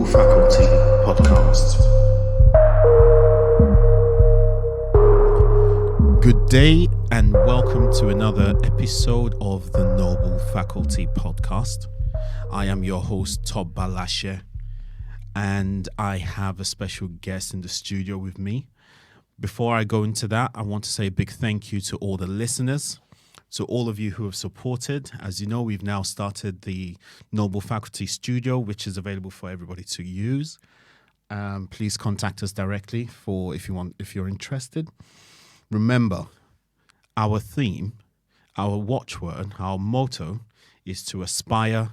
Noble Faculty Podcast. Good day and welcome to another episode of the Noble Faculty Podcast. I am your host, Tob Balashe, and I have a special guest in the studio with me. Before I go into that, I want to say a big thank you to all the listeners, to all of you who have supported. As you know, we've now started the Noble Faculty Studio, which is available for everybody to use. Please contact us directly if you're interested. Remember, our theme, our watchword, our motto is to aspire,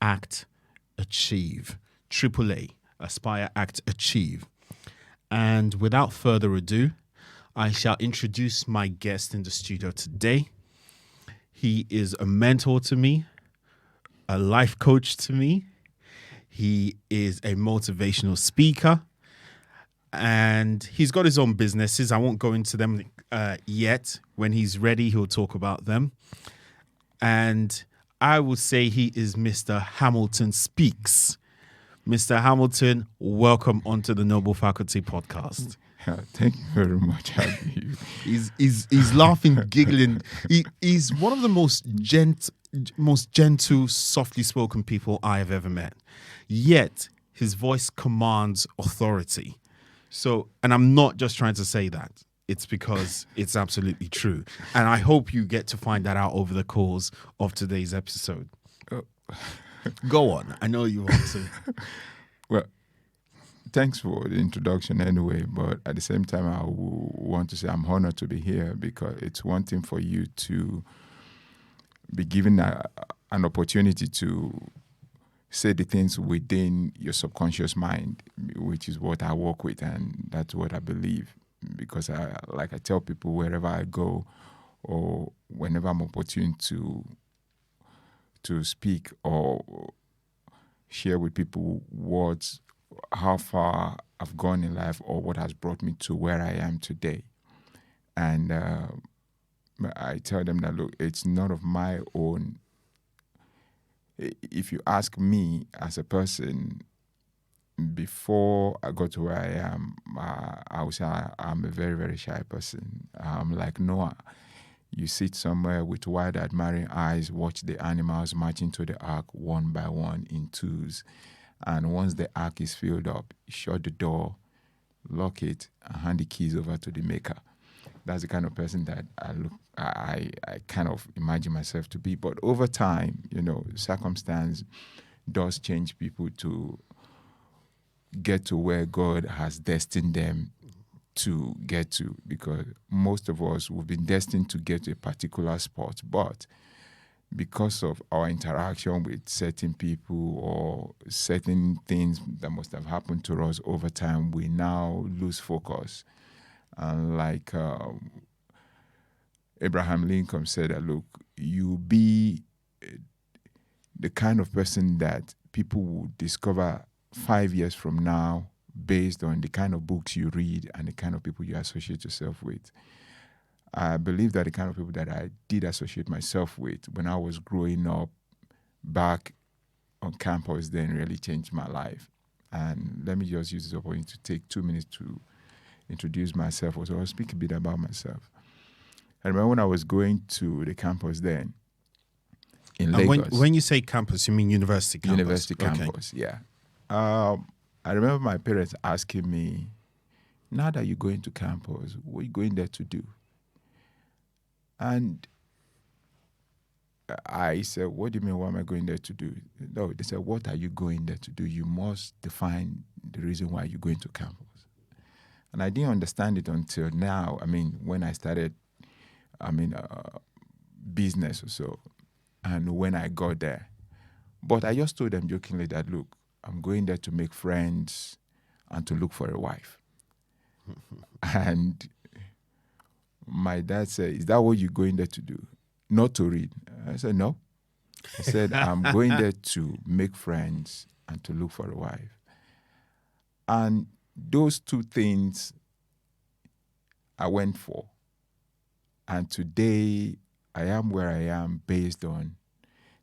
act, achieve. AAA, aspire, act, achieve. And without further ado, I shall introduce my guest in the studio today. He is a mentor to me, a life coach to me. He is a motivational speaker, and he's got his own businesses. I won't go into them yet. When he's ready, he'll talk about them. And I would say he is Mr. Hamilton Speaks. Mr. Hamilton, welcome onto the Noble Faculty Podcast. Thank you very much. He's laughing, giggling. He's one of the most gentle, softly spoken people I have ever met. Yet his voice commands authority. So, and I'm not just trying to say that. It's because it's absolutely true. And I hope you get to find that out over the course of today's episode. Go on. I know you want to. Well, thanks for the introduction anyway, but at the same time, I want to say I'm honored to be here because it's one thing for you to be given an opportunity to say the things within your subconscious mind, which is what I work with, and that's what I believe. Because I tell people, wherever I go or whenever I'm opportune to speak or share with people how far I've gone in life or what has brought me to where I am today. And I tell them that, look, it's none of my own. If you ask me as a person, before I got to where I am, I would say I'm a very, very shy person. Like Noah. You sit somewhere with wide admiring eyes, watch the animals march into the ark one by one in twos. And once the ark is filled up, shut the door, lock it, and hand the keys over to the maker. That's the kind of person that I kind of imagine myself to be. But over time, circumstance does change people to get to where God has destined them to get to, because most of us, we've been destined to get to a particular spot, but because of our interaction with certain people or certain things that must have happened to us over time, we now lose focus. And like Abraham Lincoln said that, look, you be the kind of person that people will discover 5 years from now based on the kind of books you read and the kind of people you associate yourself with. I believe that the kind of people that I did associate myself with when I was growing up back on campus then really changed my life. And let me just use this opportunity to take 2 minutes to introduce myself. So I'll speak a bit about myself. I remember when I was going to the campus then in Lagos. When you say campus, you mean university campus? University campus, okay. Yeah. I remember my parents asking me, now that you're going to campus, what are you going there to do? And I said, what do you mean, what am I going there to do? No, they said, what are you going there to do? You must define the reason why you're going to campus. And I didn't understand it until now. I mean, when I started, business or so, and when I got there. But I just told them jokingly that, look, I'm going there to make friends and to look for a wife. And my dad said, is that what you're going there to do? Not to read. I said, no. I said, I'm going there to make friends and to look for a wife. And those two things I went for. And today I am where I am based on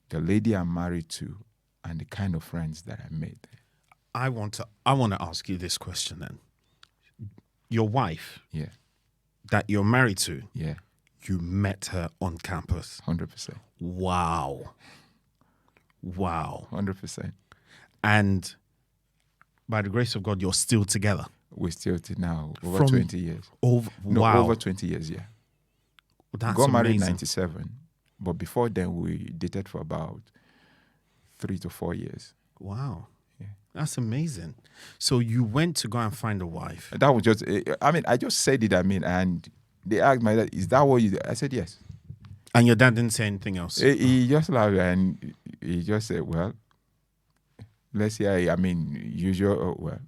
the lady I'm married to and the kind of friends that I made. I want to ask you this question then. Your wife Yeah. that you're married to, Yeah. you met her on campus. 100%. Wow. 100%. And by the grace of God, you're still together. We're still till now over From 20 years. Wow. Over 20 years. Yeah. That's Got married in amazing. 97, but before then we dated for about 3 to 4 years. Wow. Yeah. That's amazing. So you went to go and find a wife. That was just, I just said it, and they asked my dad, is that what you did? I said, yes. And your dad didn't say anything else? He just laughed and he just said, well, let's see, usual, well,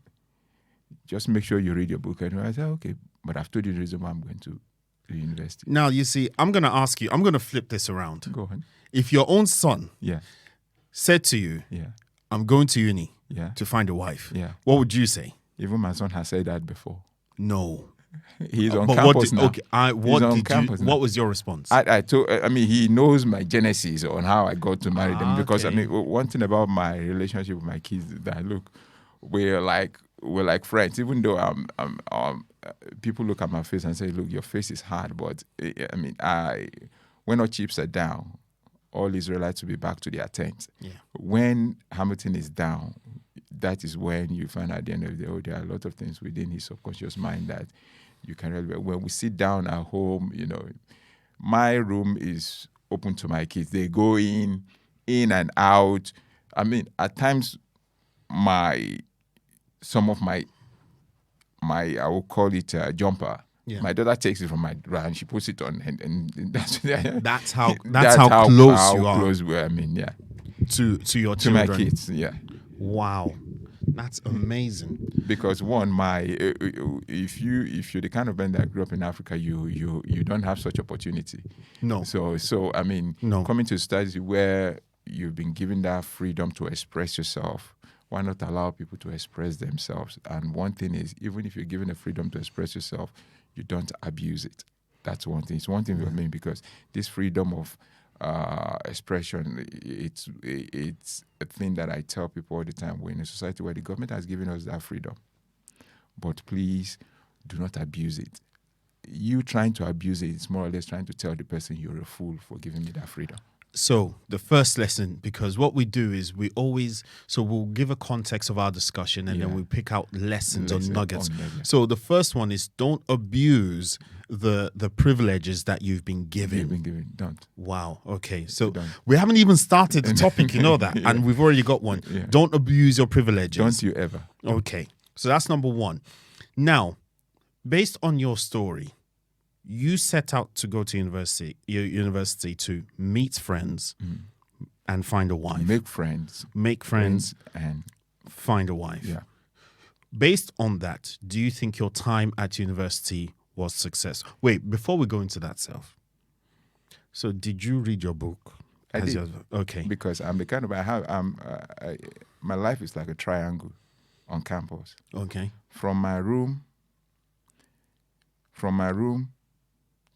just make sure you read your book. And I said, okay, but I've told you the reason why I'm going to the university. Now, you see, I'm going to ask you, I'm going to flip this around. Go on. If your own son Yeah. said to you, Yeah. I'm going to uni Yeah. to find a wife, Yeah. what would you say? Even my son has said that before. No. He's on But campus now. Okay, what was your response? He knows my genesis on how I got to marry them, because okay. one thing about my relationship with my kids is that, look, we're like friends. Even though people look at my face and say, look, your face is hard, but when our chips are down, all Israelites will be back to their tents. Yeah. When Hamilton is down, that is when you find at the end of the day, there are a lot of things within his subconscious mind that you can really. When we sit down at home, my room is open to my kids. They go in and out. At times, some of my I will call it a jumper. Yeah. My daughter takes it from my drawer and she puts it on, and That's how close you are. Close we are. Yeah. To your To children. my kids, yeah. Wow. That's amazing. Because if you're the kind of man that grew up in Africa, you don't have such opportunity. No. So No. coming to a society where you've been given that freedom to express yourself, why not allow people to express themselves? And one thing is, even if you're given the freedom to express yourself, you don't abuse it. That's one thing. It's one thing for me, because this freedom of expression, it's a thing that I tell people all the time. We're in a society where the government has given us that freedom, but please do not abuse it. You trying to abuse it is more or less trying to tell the person you're a fool for giving me that freedom. So the first lesson, because what we do is we'll give a context of our discussion, and then we pick out lessons or nuggets. So the first one is, don't abuse the privileges that you've been given. Don't. Wow. Okay. So we haven't even started the topic, you know that, and we've already got one. Yeah. Don't abuse your privileges. Don't you ever. Okay. So that's number one. Now, based on your story, you set out to go to university to meet friends and find a wife. Make friends and find a wife. Yeah. Based on that, do you think your time at university was success? Wait, before we go into that, Self. So did you read your book? I did. Okay. Because I'm the kind of my life is like a triangle on campus. Okay. From my room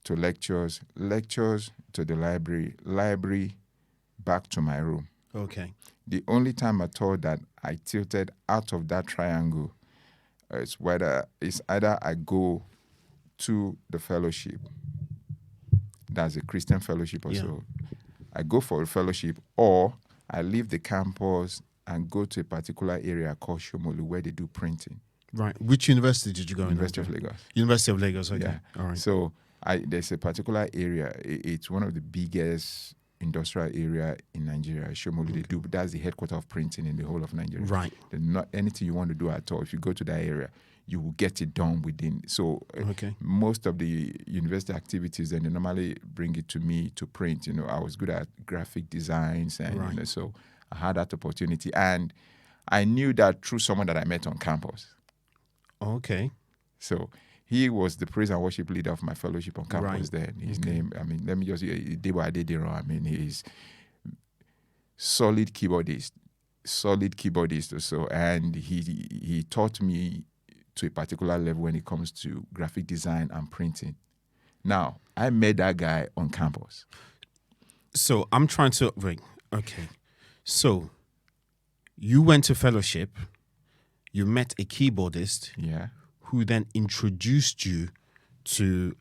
to lectures to the library back to my room. Okay. The only time at all that I tilted out of that triangle is either I go to the fellowship, that's a Christian fellowship or so. I go for a fellowship, or I leave the campus and go to a particular area called Shomolu where they do printing. Right. Which university did you go to? University of Lagos. University of Lagos, okay. Yeah. All right. So there's a particular area. It's one of the biggest industrial area in Nigeria. Shomolu, they do. That's the headquarters of printing in the whole of Nigeria. Right. There's not anything you want to do at all. If you go to that area, you will get it done within. So most of the university activities, then they normally bring it to me to print. I was good at graphic designs, and so I had that opportunity. And I knew that through someone that I met on campus. Okay. So he was the praise and worship leader of my fellowship on campus then. His name, let me just say, Debo Adediro. He's solid keyboardist. So, and he taught me to a particular level when it comes to graphic design and printing. Now, I met that guy on campus. So I'm trying to, okay. So you went to fellowship. you met a keyboardist Yeah. who then introduced you to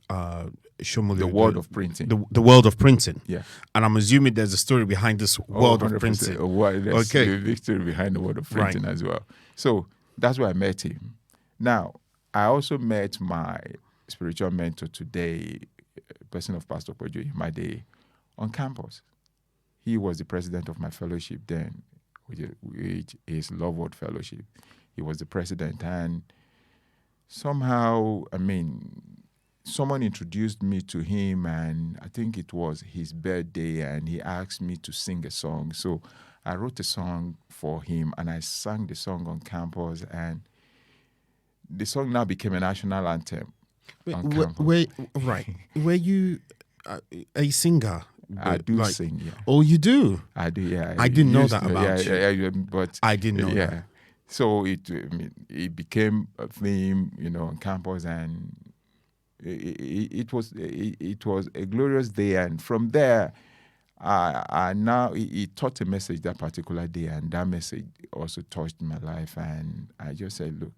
Shomolu, The world of printing. The world of printing. Yeah. And I'm assuming there's a story behind this world of 100%. printing. There's Okay. a victory behind the world of printing as well. So that's where I met him. Now, I also met my spiritual mentor today, a person of Pastor Pojo Imade, on campus. He was the president of my fellowship then, which is Love Word Fellowship. He was the president, and somehow, someone introduced me to him, and I think it was his birthday, and he asked me to sing a song. So I wrote a song for him, and I sang the song on campus, and the song now became a national anthem on campus. Were you a singer? I do sing, yeah. Oh, you do? I do, yeah. I didn't know that about you. Yeah, but I didn't know that. So it became a theme, on campus, and it was a glorious day. And from there, I now he taught a message that particular day, and that message also touched my life. And I just said, look,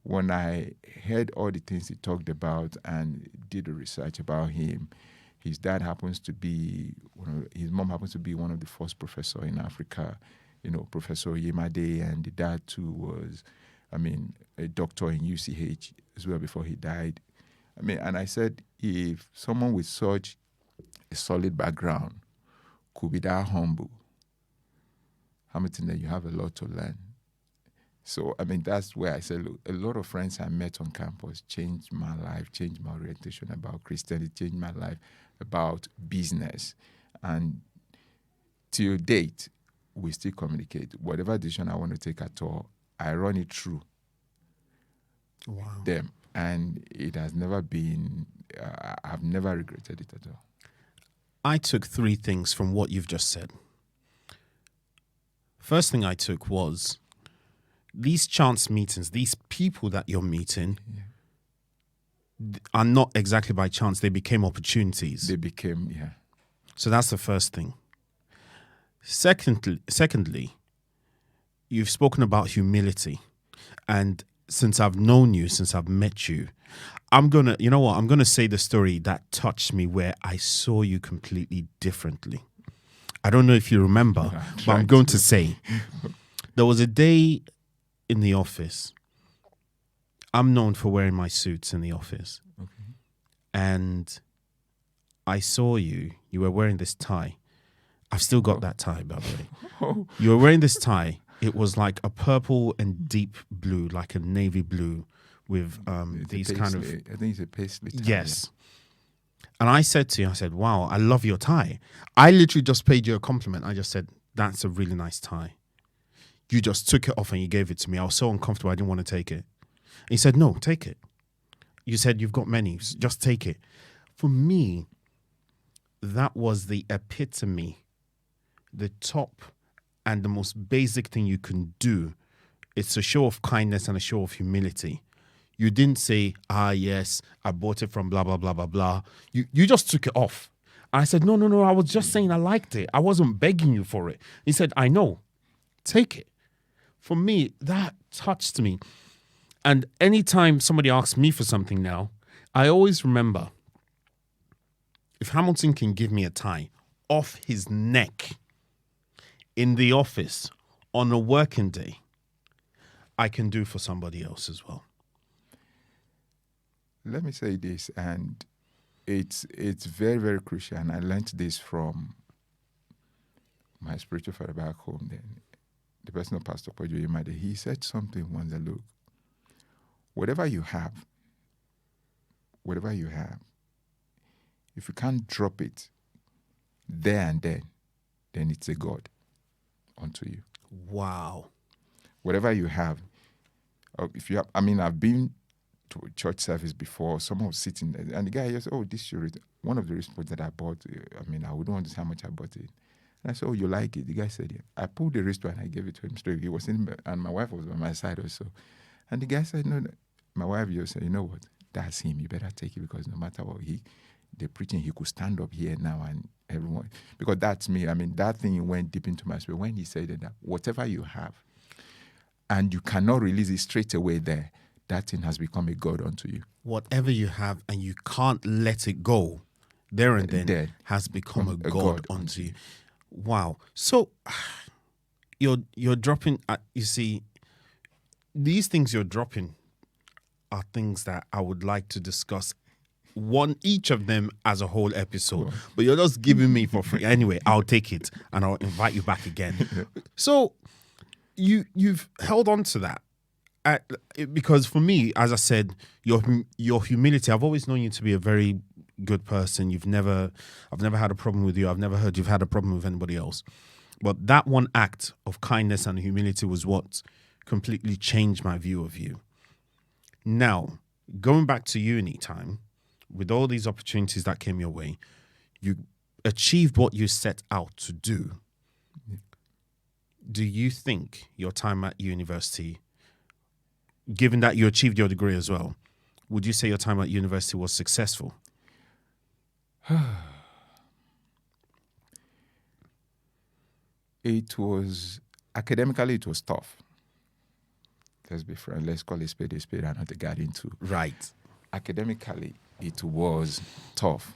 when I heard all the things he talked about and did the research about him, his dad happens to be his mom happens to be one of the first professors in Africa, Professor Yemade, and the dad too was, a doctor in UCH as well before he died. And I said, if someone with such a solid background could be that humble, Hamilton, then you have a lot to learn. So, that's where I said, look, a lot of friends I met on campus changed my life, changed my orientation about Christianity, changed my life about business. And till date, we still communicate. Whatever decision I want to take at all, I run it through them. And it has never been, I've never regretted it at all. I took 3 things from what you've just said. First thing I took was these chance meetings, these people that you're meeting are not exactly by chance. They became opportunities. So that's the first thing. Secondly, you've spoken about humility. And since I've known you, since I've met you, I'm going to say the story that touched me where I saw you completely differently. I don't know if you remember, but I'm going to say there was a day in the office. I'm known for wearing my suits in the office. Okay. And I saw you were wearing this tie. I've still got that tie, by the way. You were wearing this tie. It was like a purple and deep blue, like a navy blue with these kind of... I think it's a paisley tie. Yes. And I said to you, wow, I love your tie. I literally just paid you a compliment. I just said, that's a really nice tie. You just took it off and you gave it to me. I was so uncomfortable, I didn't want to take it. And you said, no, take it. You said, you've got many, just take it. For me, that was the epitome, the top and the most basic thing you can do. It's a show of kindness and a show of humility. You didn't say, yes, I bought it from blah, blah, blah, blah, blah. You just took it off. And I said, no, I was just saying I liked it. I wasn't begging you for it. He said, I know, take it. For me, that touched me. And anytime somebody asks me for something now, I always remember, if Hamilton can give me a tie off his neck in the office on a working day, I can do for somebody else as well. Let me say this, and it's very, very crucial, and I learned this from my spiritual father back home then, the person of Pastor Pojo Imade. He said something once that, look, whatever you have, if you can't drop it there and then it's a God unto you. Wow. Whatever you have, if you have, I've been to a church service before, someone was sitting there, and the guy just, this is your one of the wristwatches that I bought. I wouldn't want to say how much I bought it. And I said, you like it? The guy said, yeah. I pulled the wristwatch and I gave it to him straight. He was sitting, and my wife was on my side also. And the guy said, no. My wife just said, you know what? That's him. You better take it, because no matter what the preaching, he could stand up here now and everyone. Because that's me. That thing went deep into my spirit when he said that whatever you have, and you cannot release it straight away there, that thing has become a god unto you. Whatever you have and you can't let it go, there and then Then has become a god unto you. Wow. So you're dropping. You see, these things you're dropping are things that I would like to discuss. Each of them as a whole episode, but you're just giving me for free. Anyway, I'll take it and I'll invite you back again. So you've held on to that. Because for me, as I said, your humility, I've always known you to be a very good person. I've never had a problem with you. I've never heard you've had a problem with anybody else. But that one act of kindness and humility was what completely changed my view of you. Now, going back to uni time, with all these opportunities that came your way, you achieved what you set out to do. Do you think your time at university, given that you achieved your degree as well, would you say your time at university was successful? It was, academically, it was tough. Let's be frank. Let's call it spade and not a garden too. Right. Academically, it was tough.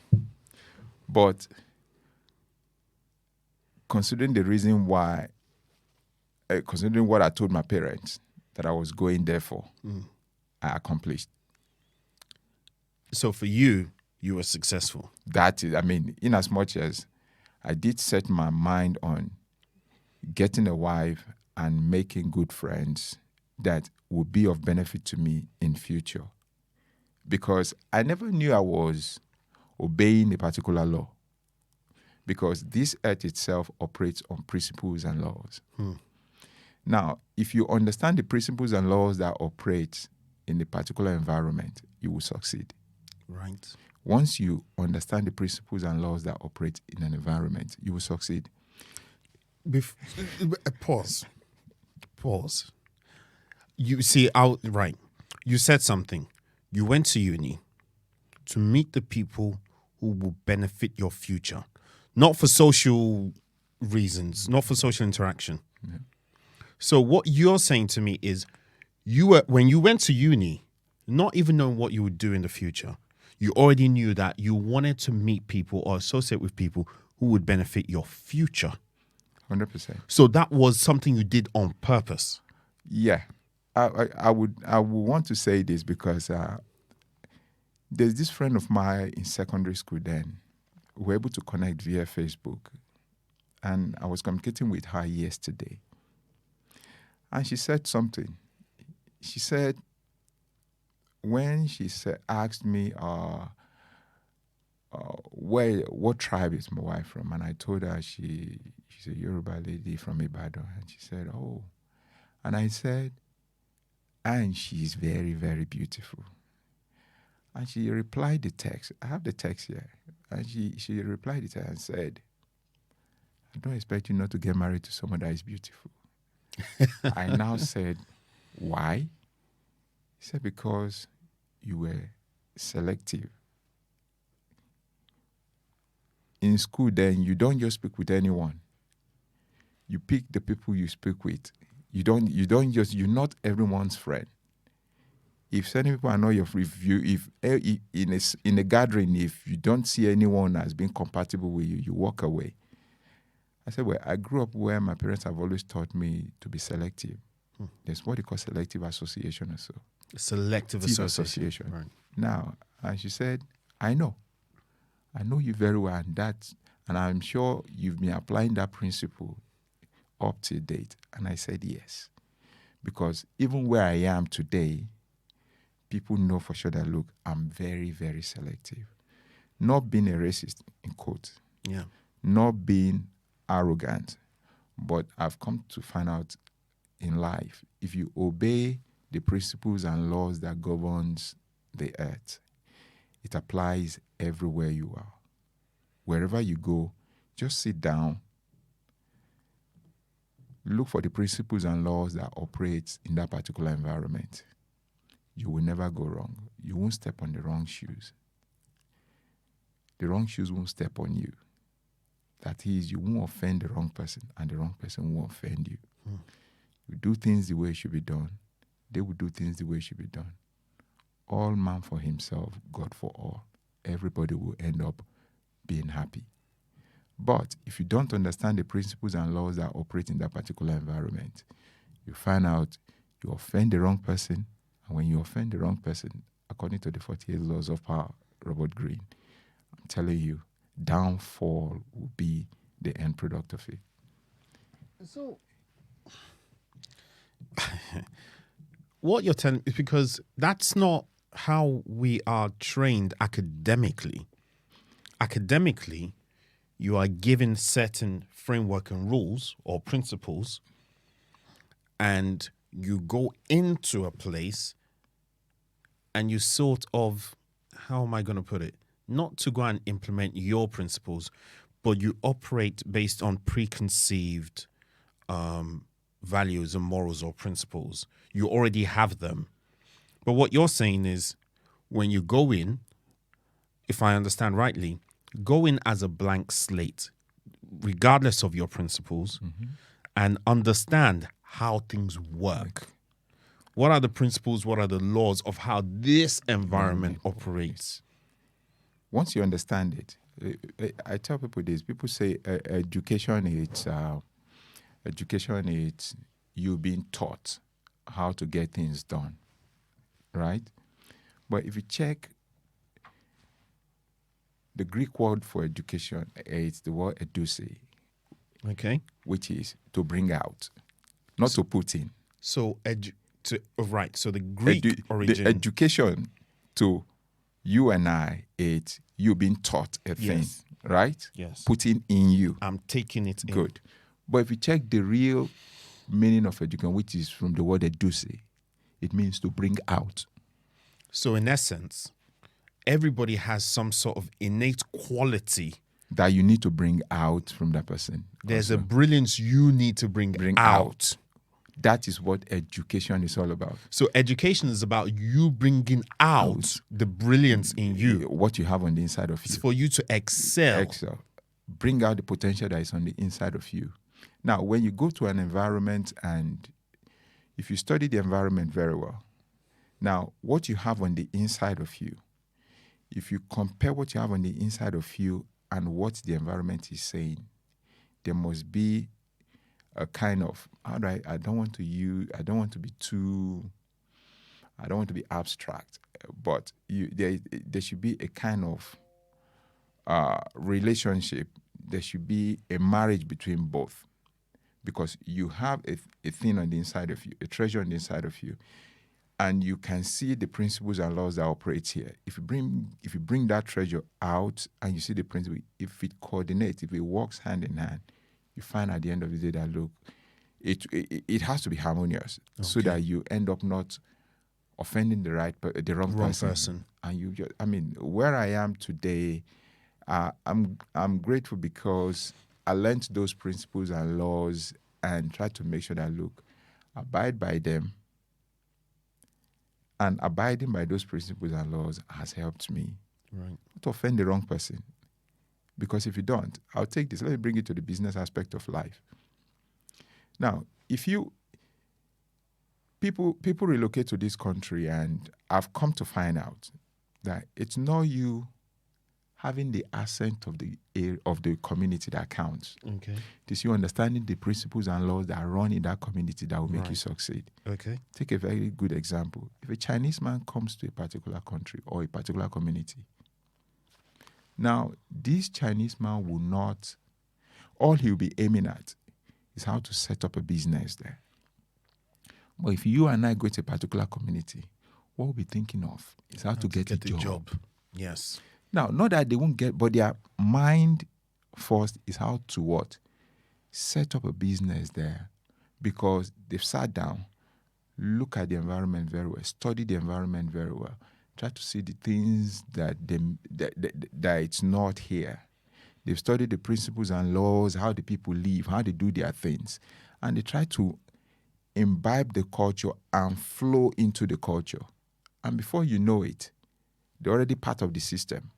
But considering the reason why, considering what I told my parents that I was going there for, I accomplished. So for you, you were successful. That is, I mean, in as much as I did set my mind on getting a wife and making good friends that would be of benefit to me in future. Because I never knew I was obeying a particular law. Because this earth itself operates on principles and laws. Now, if you understand the principles and laws that operate in a particular environment, you will succeed. Right. Once you understand the principles and laws that operate in an environment, you will succeed. Pause. You see, right. You said something. You went to uni to meet the people who will benefit your future, not for social reasons, not for social interaction. Yeah. So what you're saying to me is, when you went to uni, not even knowing what you would do in the future, you already knew that you wanted to meet people or associate with people who would benefit your future. 100%. So that was something you did on purpose. Yeah. I would want to say this because there's this friend of mine in secondary school then. We were able to connect via Facebook. And I was communicating with her yesterday. And she said something. She said, when she asked me what tribe is my wife from, and I told her she's a Yoruba lady from Ibadan, and she said, oh. And I said, and she's very, very beautiful. And she replied the text. I have the text here. And she replied it and said, I don't expect you not to get married to someone that is beautiful. I now said, why? He said, because you were selective. In school then, you don't just speak with anyone. You pick the people you speak with. You're not everyone's friend. If certain people are not your if in a gathering, if you don't see anyone as being compatible with you, you walk away. I said, well, I grew up where my parents have always taught me to be selective. There's what they call selective association or so. Selective association. Right. Now, and she said, I know you very well, and I'm sure you've been applying that principle up to date. And I said, yes. Because even where I am today, people know for sure that, look, I'm very, very selective. Not being a racist, in quotes. Yeah. Not being arrogant. But I've come to find out in life, if you obey the principles and laws that governs the earth, it applies everywhere you are. Wherever you go, just sit down, look for the principles and laws that operate in that particular environment. You will never go wrong. You won't step on the wrong shoes. The wrong shoes won't step on you. That is, you won't offend the wrong person, and the wrong person won't offend you. We do things the way it should be done. They will do things the way it should be done. All man for himself, God for all. Everybody will end up being happy. But if you don't understand the principles and laws that operate in that particular environment, you find out you offend the wrong person. And when you offend the wrong person, according to the 48 laws of power, Robert Greene, I'm telling you, downfall will be the end product of it. So, what you're telling is because that's not how we are trained academically. Academically, you are given certain framework and rules or principles, and you go into a place and you sort of, how am I going to put it? Not to go and implement your principles, but you operate based on preconceived values and morals or principles. You already have them. But what you're saying is when you go in, if I understand rightly, go in as a blank slate, regardless of your principles, and understand how things work. What are the principles? What are the laws of how this environment operates? Once you understand it, I tell people this. People say education is you being taught how to get things done, right? But if you check the Greek word for education, it's the word educe, Okay. which is to bring out, not to put in. So, right. So the Greek origin. The education to you and I, it's you being taught a thing, Yes. right? Yes. Putting in you. I'm taking it in. Good. But if you check the real meaning of education, which is from the word educe, it means to bring out. So in essence, everybody has some sort of innate quality That you need to bring out from that person. There's also. a brilliance you need to bring out. That is what education is all about. So education is about you bringing out the brilliance in you. What you have on the inside of you. It's for you to excel. Bring out the potential that is on the inside of you. Now, when you go to an environment and if you study the environment very well, now what you have on the inside of you, if you compare what you have on the inside of you and what the environment is saying, there must be a kind of, I don't want to be abstract, but there should be a kind of relationship. There should be a marriage between both, because you have a thing on the inside of you, a treasure on the inside of you, and you can see the principles and laws that operate here. If you bring that treasure out and you see the principle, if it coordinates, if it works hand in hand, you find at the end of the day that look, it has to be harmonious, so that you end up not offending the wrong person. And you just, where I am today, I'm grateful because I learned those principles and laws and try to make sure that look, abide by them. And abiding by those principles and laws has helped me not to offend the wrong person. Because if you don't, I'll take this. Let me bring it to the business aspect of life. Now, people relocate to this country, and I've come to find out that it's not you having the accent of the community that counts. Okay. It is you understanding the principles and laws that run in that community that will make you succeed. Okay. Take a very good example. If a Chinese man comes to a particular country or a particular community, now this Chinese man will not, all he'll be aiming at is how to set up a business there. But if you and I go to a particular community, what we'll be thinking of is how to get a job. Yes. Now, not that they won't get, but their mind first is how to what? Set up a business there, because they've sat down, look at the environment very well, study the environment very well, try to see the things that it's not here. They've studied the principles and laws, how the people live, how they do their things, and they try to imbibe the culture and flow into the culture. And before you know it, they're already part of the system.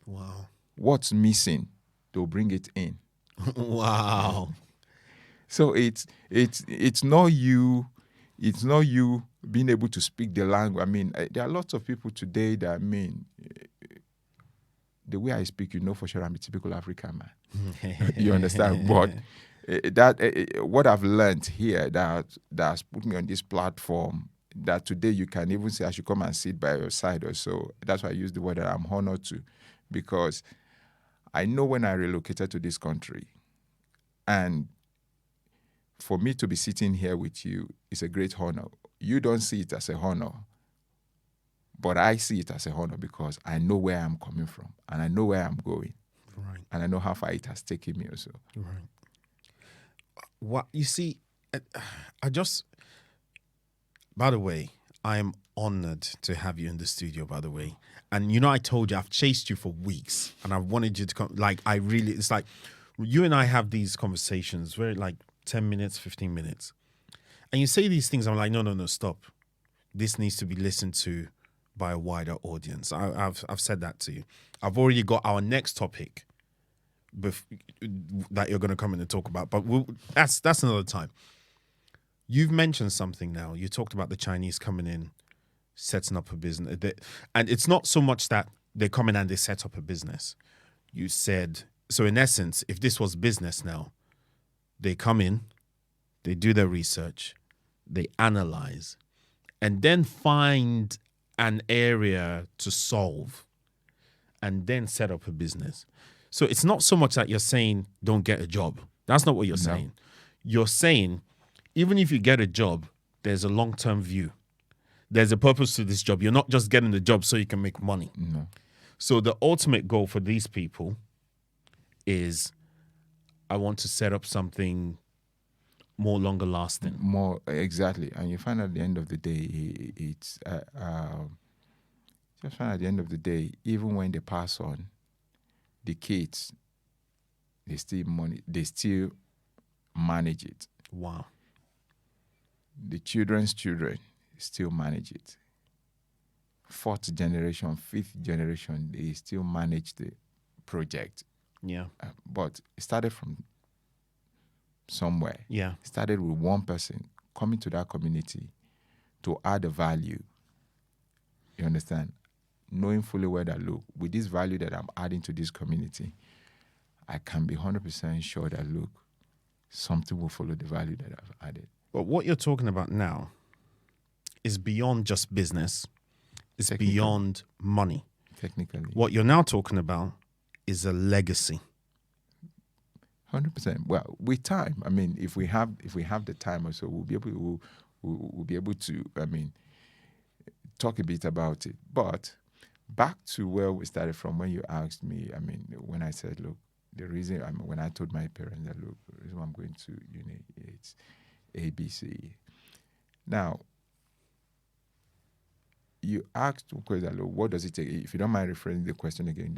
Wow. What's missing, they'll bring it in. Wow. So it's not you. It's not you being able to speak the language. I mean, there are lots of people today that, I mean, the way I speak, for sure I'm a typical African man. You understand? But what I've learned here that's put me on this platform, that today you can even say I should come and sit by your side or so. That's why I use the word that I'm honored to, because I know when I relocated to this country, and for me to be sitting here with you is a great honor. You don't see it as a honor, but I see it as a honor because I know where I'm coming from and I know where I'm going. Right. And I know how far it has taken me also. Right. What you see, by the way, I am honored to have you in the studio, by the way. And I told you, I've chased you for weeks and I wanted you to come. It's like you and I have these conversations very 10 minutes, 15 minutes. And you say these things, I'm like, no, stop. This needs to be listened to by a wider audience. I've said that to you. I've already got our next topic that you're going to come in and talk about, but that's another time. You've mentioned something now. You talked about the Chinese coming in, setting up a business. And it's not so much that they come in and they set up a business. You said, so in essence, if this was business now, they come in, they do their research, they analyze, and then find an area to solve, and then set up a business. So it's not so much that you're saying don't get a job. That's not what you're saying. You're saying even if you get a job, there's a long-term view. There's a purpose to this job. You're not just getting the job so you can make money. No. So the ultimate goal for these people is, I want to set up something more longer lasting. More, exactly. And you find at the end of the day, just find at the end of the day, even when they pass on, the kids, they still manage it. Wow. The children's children still manage it. Fourth generation, fifth generation, they still manage the project. Yeah. But it started from somewhere. Yeah. It started with one person coming to that community to add a value. You understand? Knowing fully well that, look, with this value that I'm adding to this community, I can be 100% sure that, look, something will follow the value that I've added. But what you're talking about now is beyond just business. It's beyond money. Technically. What you're now talking about is a legacy. 100%. Well, with time, I mean, if we have the time or so, we'll be able to, I mean, talk a bit about it. But back to where we started from, when you asked me, I mean, when I said, look, the reason, I mean, when I told my parents that, look, the reason I'm going to uni, it's ABC. Now, you asked the question, look, what does it take? If you don't mind rephrasing the question again,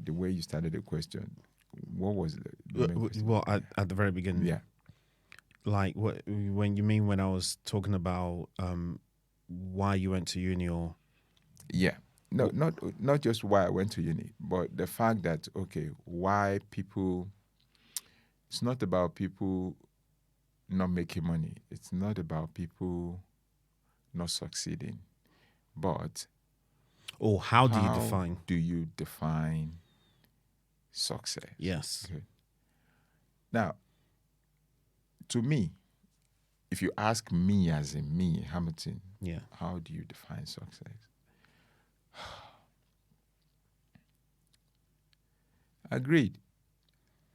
the way you started the question, what was the main question? Well, at the very beginning. Yeah. Like, when you mean when I was talking about why you went to uni, or? Yeah. No, not just why I went to uni, but the fact that, okay, why people, it's not about people not making money. It's not about people not succeeding. But how do you define success? Yes. Okay. Now, to me, if you ask me as in me, Hamilton, yeah, how do you define success? Agreed.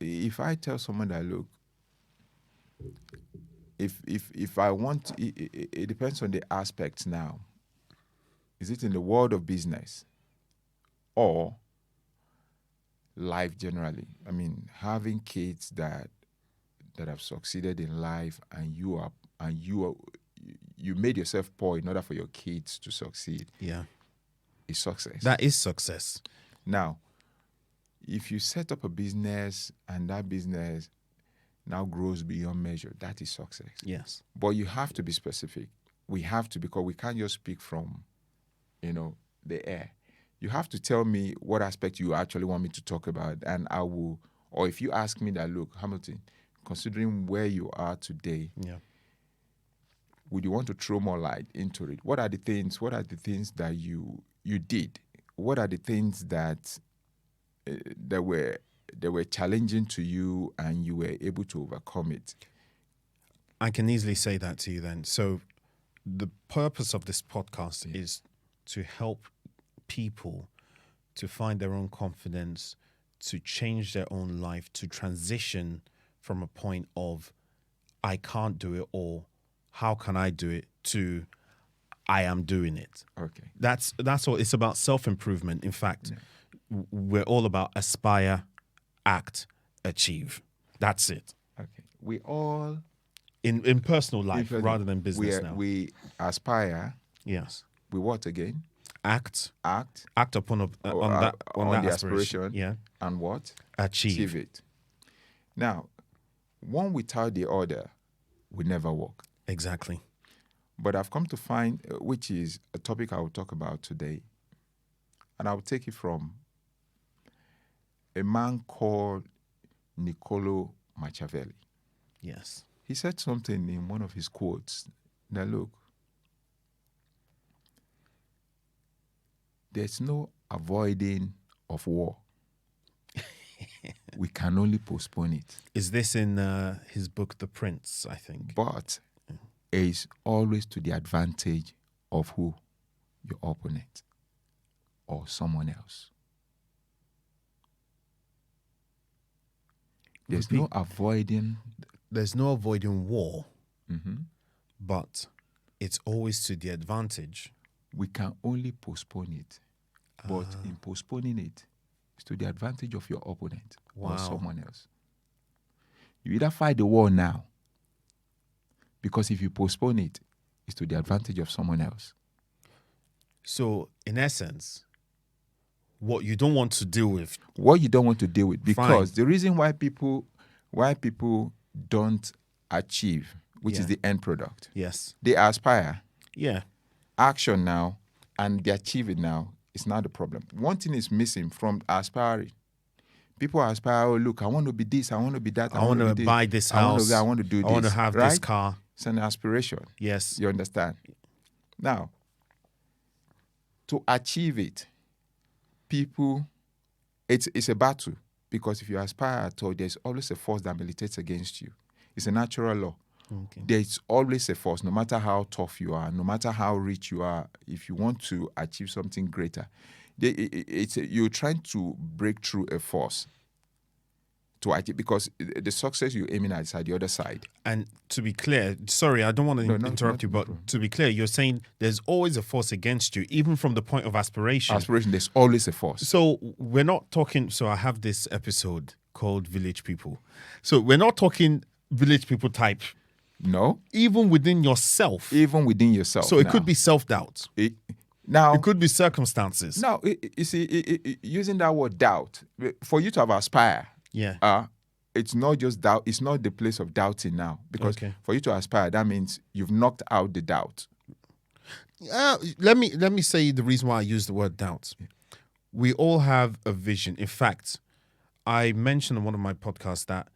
If I tell someone that, look, if I want, it depends on the aspects now. Is it in the world of business or life generally? I mean, having kids that have succeeded in life, and you made yourself poor in order for your kids to succeed. Yeah, is success. That is success. Now, if you set up a business and that business now grows beyond measure, that is success. Yes. But you have to be specific. We have to, because we can't just speak from, the air. You have to tell me what aspect you actually want me to talk about, and I will, or if you ask me that, look, Hamilton, considering where you are today, Yeah. would you want to throw more light into it? What are the things that you did? What are the things that that were challenging to you and you were able to overcome it? I can easily say that to you then. So the purpose of this podcast is to help people to find their own confidence, to change their own life, to transition from a point of I can't do it or how can I do it to I am doing it. Okay. That's all. It's about self-improvement. In fact, we're all about aspire, act, achieve. That's it. Okay. We all In personal life rather than business now. We aspire. Yes. We what again? Act Act upon on that the aspiration. Yeah. And what? Achieve it. Now, one without the other will never work. Exactly. But I've come to find, which is a topic I will talk about today, and I will take it from a man called Niccolo Machiavelli. Yes. He said something in one of his quotes that, look, there's no avoiding of war. We can only postpone it. Is this in his book, The Prince, I think? But it's always to the advantage of who? Your opponent or someone else. There's no avoiding war, but it's always to the advantage. We can only postpone it. But in postponing it, it's to the advantage of your opponent or someone else. You either fight the war now, because if you postpone it, it's to the advantage of someone else. So, in essence, what you don't want to deal with. What you don't want to deal with. Because Fine. the reason why people don't achieve, which is the end product. Yes. They aspire. Yeah. Action now, and they achieve it now. It's not the problem. One thing is missing from aspiring. People aspire, oh, look, I want to be this, I want to be that. I want to buy this house. I want to do this. I want to have this car. It's an aspiration. Yes. You understand? Now, to achieve it, people, it's a battle. Because if you aspire at all, there's always a force that militates against you. It's a natural law. Okay. There's always a force, no matter how tough you are, no matter how rich you are, if you want to achieve something greater, you're trying to break through a force to achieve, because the success you're aiming at is at the other side. And to be clear, sorry, I don't want to interrupt you, but to be clear, you're saying there's always a force against you, even from the point of aspiration. Aspiration, there's always a force. So we're not talking, so I have this episode called Village People. So we're not talking village people type. No. Even within yourself. So it could be self-doubt. It could be circumstances. Now, you see, using that word doubt, for you to have aspire, it's not just doubt. It's not the place of doubting now. Because for you to aspire, that means you've knocked out the doubt. Let me say the reason why I use the word doubt. We all have a vision. In fact, I mentioned on one of my podcasts that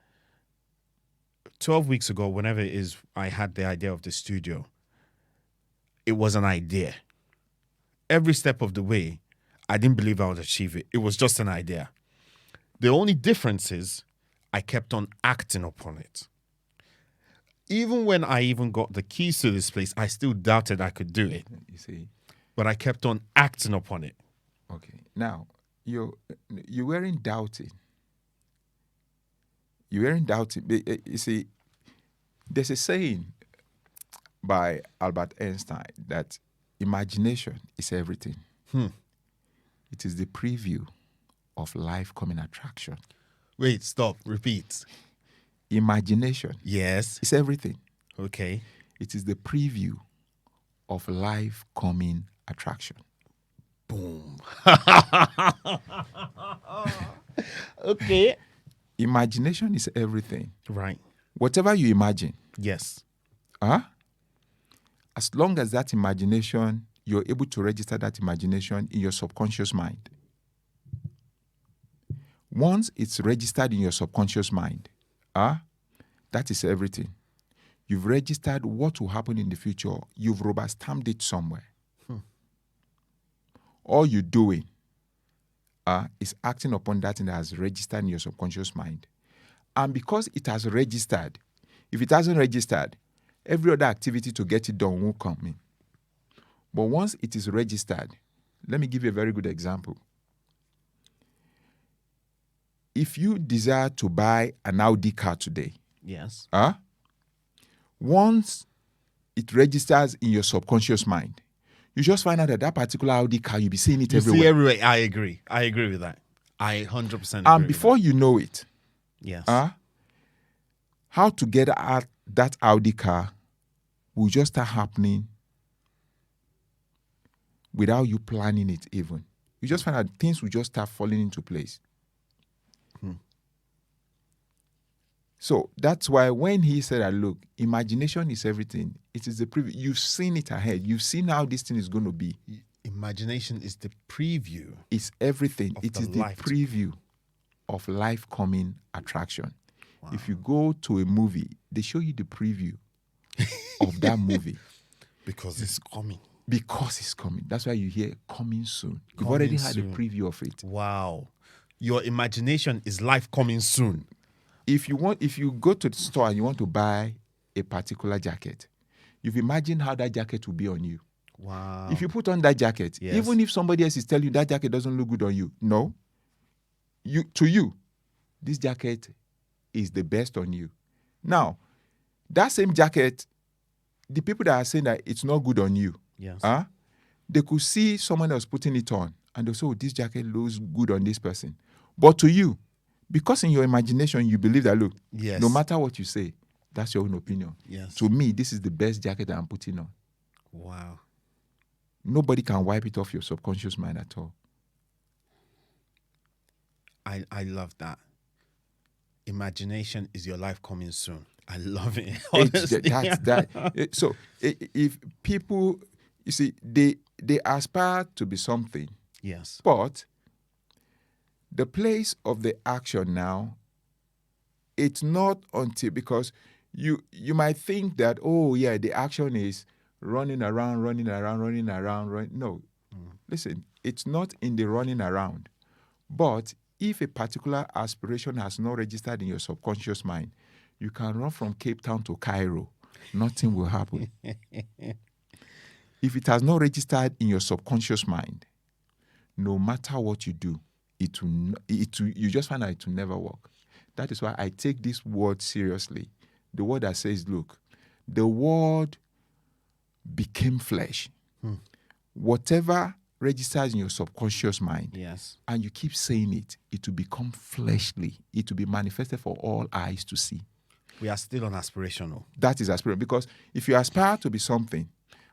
12 weeks ago, whenever it is, I had the idea of the studio. It was an idea. Every step of the way, I didn't believe I would achieve it. It was just an idea. The only difference is I kept on acting upon it. Even when I even got the keys to this place, I still doubted I could do it. You see? But I kept on acting upon it. Okay. Now, you weren't doubting. You weren't doubting. You see, there's a saying by Albert Einstein that imagination is everything. It is the preview of life-coming attraction. Wait, stop, repeat. Imagination. Yes. Is everything. Okay. It is the preview of life-coming attraction. Boom. Okay. Imagination is everything. Right. Whatever you imagine. Yes. As long as that imagination, you're able to register that imagination in your subconscious mind. Once it's registered in your subconscious mind, That is everything. You've registered what will happen in the future. You've rubber stamped it somewhere. All you're doing is acting upon that thing that has registered in your subconscious mind. And because it has registered, if it hasn't registered, every other activity to get it done won't come in. But once it is registered, let me give you a very good example. If you desire to buy an Audi car today, Yes. once it registers in your subconscious mind, you just find out that particular Audi car, you'll be seeing it everywhere. See everywhere. I agree with that. I 100% agree. And before you know it, yes, how to get at that Audi car will just start happening without you planning it even. You just find out things will just start falling into place. So that's why when he said that, look, imagination is everything. It is the preview. You've seen it ahead. You've seen how this thing is going to be. Imagination is the preview. It's everything. It is the life preview of life coming attraction. Wow. If you go to a movie, they show you the preview of that movie. Because it's coming. Because it's coming. That's why you hear coming soon. You've Coming already had soon. a preview of it. Wow. Your imagination is life coming soon. If you go to the store and you want to buy a particular jacket, you've imagined how that jacket will be on you. Wow. If you put on that jacket, Yes. even if somebody else is telling you that jacket doesn't look good on you, no. To you, this jacket is the best on you. Now, that same jacket, the people that are saying that it's not good on you, yes, they could see someone else putting it on and they'll say, oh, this jacket looks good on this person. But to you, because in your imagination you believe that, look, yes, no matter what you say, that's your own opinion. yes. To me, this is the best jacket that I'm putting on. Wow. Nobody can wipe it off your subconscious mind at all. I love that. Imagination is your life coming soon. I love it. So if people, you see, they aspire to be something, yes, but the place of the action now, it's not until, because you might think that, oh yeah, the action is running around. No, listen, it's not in the running around. But if a particular aspiration has not registered in your subconscious mind, you can run from Cape Town to Cairo. Nothing will happen. If it has not registered in your subconscious mind, no matter what you do, you just find out it will never work. That is why I take this word seriously. The word that says, look, the word became flesh. Whatever registers in your subconscious mind, yes, and you keep saying it, it will become fleshly. It will be manifested for all eyes to see. we are still on aspirational. That is aspiration. Because if you aspire to be something,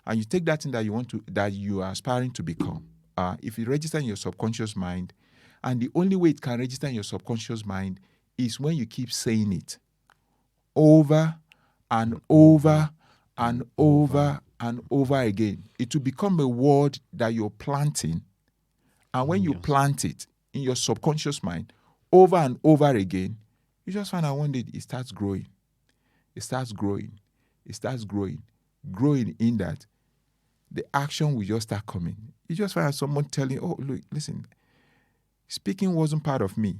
and you take that thing that you are aspiring to become, if it registers in your subconscious mind, and the only way it can register in your subconscious mind is when you keep saying it over and over and over and over again. It will become a word that you're planting. And when you plant it in your subconscious mind over and over again, you just find out one day it starts growing. It starts growing. It starts growing. Growing in that the action will just start coming. You just find out someone telling, oh, look, listen, speaking wasn't part of me.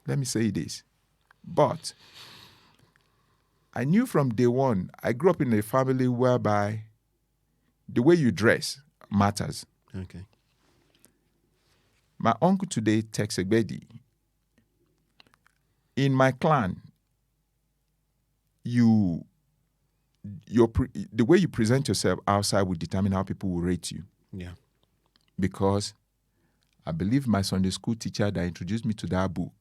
Let me say this. But I knew from day one, I grew up in a family whereby the way you dress matters. Okay. My uncle today, Tex Egbedi, in my clan, the way you present yourself outside will determine how people will rate you. Yeah. Because I believe my Sunday school teacher that introduced me to that book,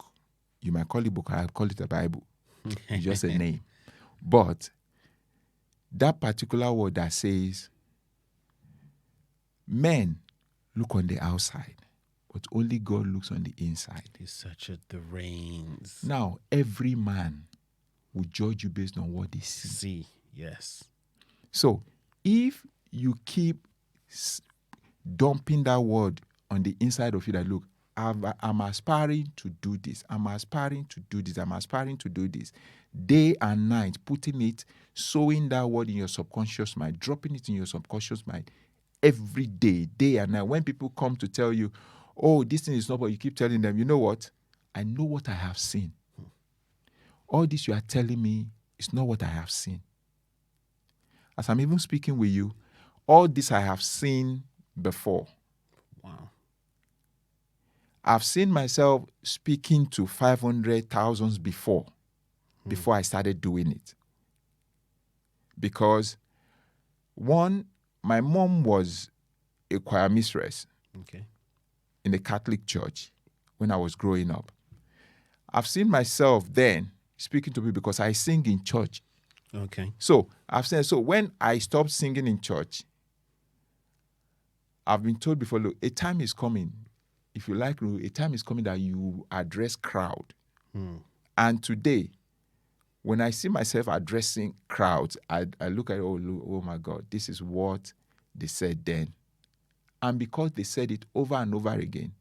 you might call it book, I call it a Bible. It's just a name. But that particular word that says, men look on the outside, but only God looks on the inside. He searcheth the reins. Now, every man will judge you based on what they see. See, yes. So, if you keep dumping that word on the inside of you that, look, I'm aspiring to do this. I'm aspiring to do this. I'm aspiring to do this. day and night, putting it, sowing that word in your subconscious mind, dropping it in your subconscious mind every day, day and night. When people come to tell you, oh, this thing is not what you keep telling them, you know what? I know what I have seen. All this you are telling me is not what I have seen. As I'm even speaking with you, all this I have seen before. Wow. I've seen myself speaking to 500,000 before I started doing it. Because one, my mom was a choir mistress in the Catholic Church when I was growing up. I've seen myself then speaking to people because I sing in church. Okay. So I've said, so when I stopped singing in church, I've been told before, look, a time is coming. If you like, a time is coming that you address crowd. And today, when I see myself addressing crowds, I look at, oh my God, this is what they said then. And because they said it over and over again,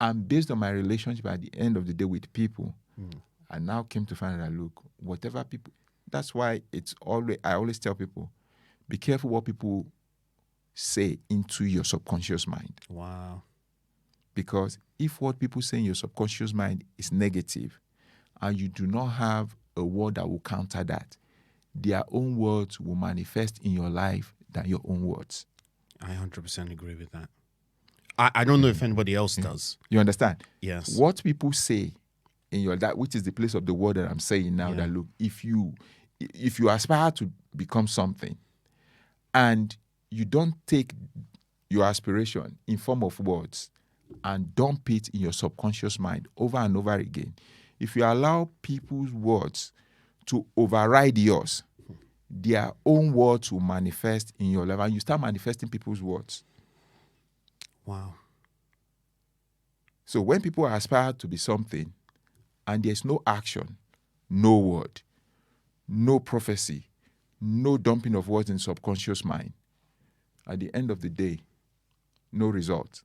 and based on my relationship at the end of the day with people, I now came to find that, look, whatever people, that's why I always tell people, be careful what people say into your subconscious mind. Wow. Because if what people say in your subconscious mind is negative, and you do not have a word that will counter that, their own words will manifest in your life than your own words. I 100% agree with that. I don't know if anybody else does. You understand? Yes. What people say in your that, which is the place of the word that I'm saying now, that look, if you aspire to become something and you don't take your aspiration in form of words and dump it in your subconscious mind over and over again, if you allow people's words to override yours, their own words will manifest in your life, and you start manifesting people's words. Wow. So when people aspire to be something and there's no action, no word, no prophecy, no dumping of words in subconscious mind, at the end of the day, no result.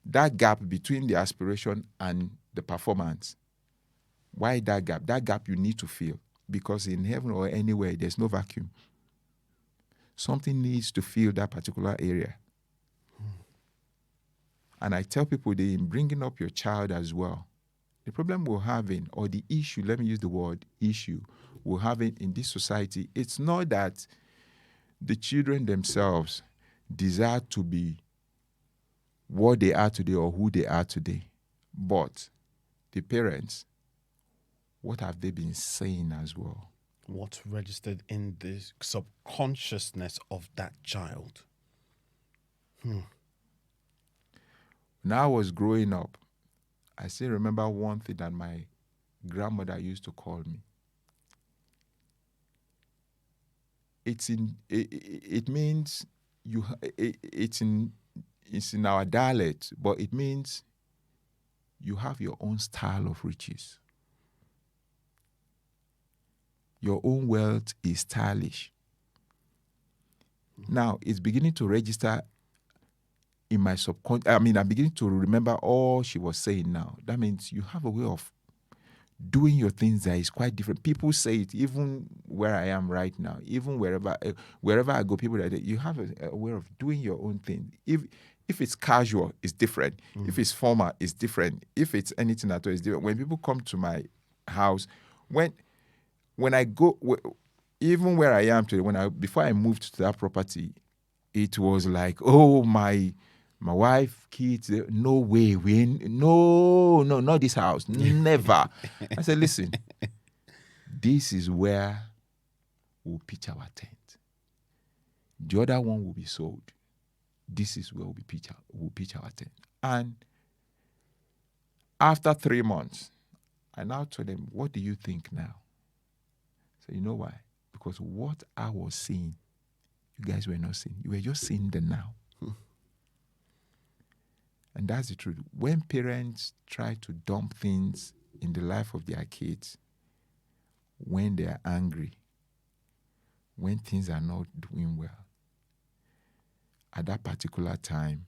That gap between the aspiration and the performance, why that gap? That gap you need to fill, because in heaven or anywhere, there's no vacuum. Something needs to fill that particular area. And I tell people that in bringing up your child as well, the problem we're having, or the issue, let me use the word issue, we're having in this society, it's not that the children themselves desire to be what they are today or who they are today, but the parents, what have they been saying as well? What's registered in the subconsciousness of that child? When I was growing up, I still remember one thing that my grandmother used to call me. It means it's in our dialect, but it means you have your own style of riches. Your own wealth is stylish. Now, it's beginning to register in my subconscious. I'm beginning to remember all she was saying now. That means you have a way of doing your things that is quite different. People say it, even where I am right now, even wherever I go, people that you have a way of doing your own thing. If it's casual, it's different. If it's formal, it's different. If it's anything at all, it's different. When people come to my house, when I go, even where I am today, before I moved to that property, it was like, oh, my wife, kids, no way, no, not this house, never. I said, listen, this is where we'll pitch our tent. The other one will be sold. This is where we'll pitch our tent. And after 3 months, I now told them, what do you think now? So you know why? Because what I was seeing, you guys were not seeing. You were just seeing the now. And that's the truth. When parents try to dump things in the life of their kids, when they are angry, when things are not doing well, at that particular time,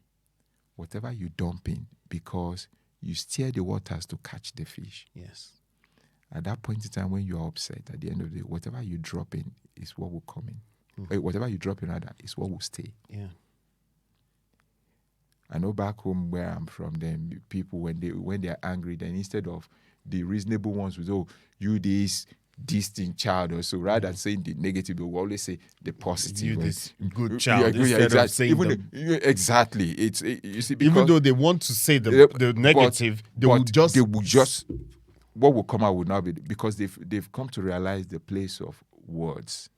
whatever you dump in, because you steer the waters to catch the fish. Yes. At that point in time, when you are upset, at the end of the day, whatever you drop in is what will come in. Whatever you drop in, rather, is what will stay. Yeah. I know back home where I'm from, then people, when they are angry, then instead of the reasonable ones with, oh, you this thing child, or so, rather than saying the negative, they will always say the positive. You this good child, instead exactly. of saying exactly. You see, because, even though they want to say the negative, they will just what will come out will not be, because they've come to realize the place of words,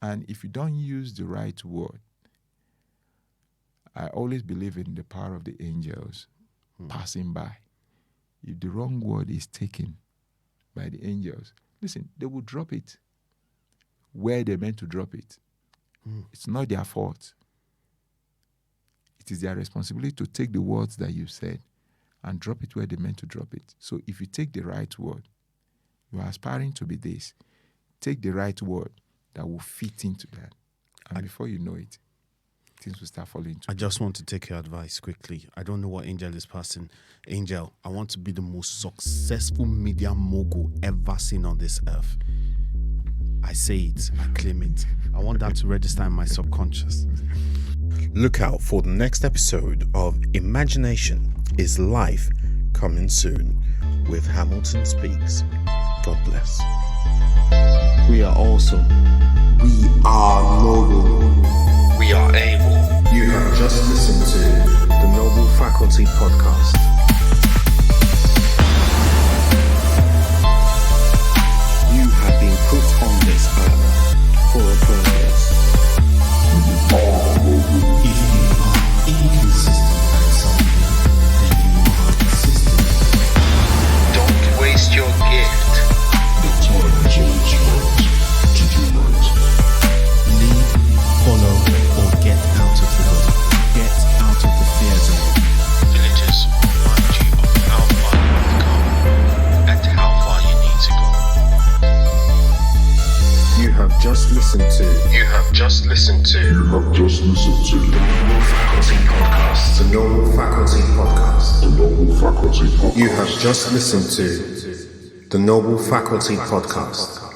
and if you don't use the right word, I always believe in the power of the angels passing by. If the wrong word is taken by the angels, listen, they will drop it where they're meant to drop it. It's not their fault. It is their responsibility to take the words that you said and drop it where they're meant to drop it. So if you take the right word, you are aspiring to be this. Take the right word that will fit into that. And before you know it, things will start falling into I just want to take your advice quickly. I don't know what Angel is passing. Angel, I want to be the most successful media mogul ever seen on this earth. I say it, I claim it. I want that to register in my subconscious. Look out for the next episode of Imagination is Life, coming soon with Hamilton Speaks. God bless. We are awesome. We are noble. We are able. You have just listened to the Noble Faculty Podcast. You have been put on this earth for a purpose. If you are inconsistent at something, then you are consistent. Don't waste your gift. The time is always right to do right. Lead, follow, or get out of the way. Get out of the fear zone. Villagers remind you of how far you have come and how far you need to go. You have just listened to You have just listened to the Noble Faculty Podcast. The Noble Faculty Podcast. the Noble Faculty Podcast. You have just listened to the Noble Faculty Podcast.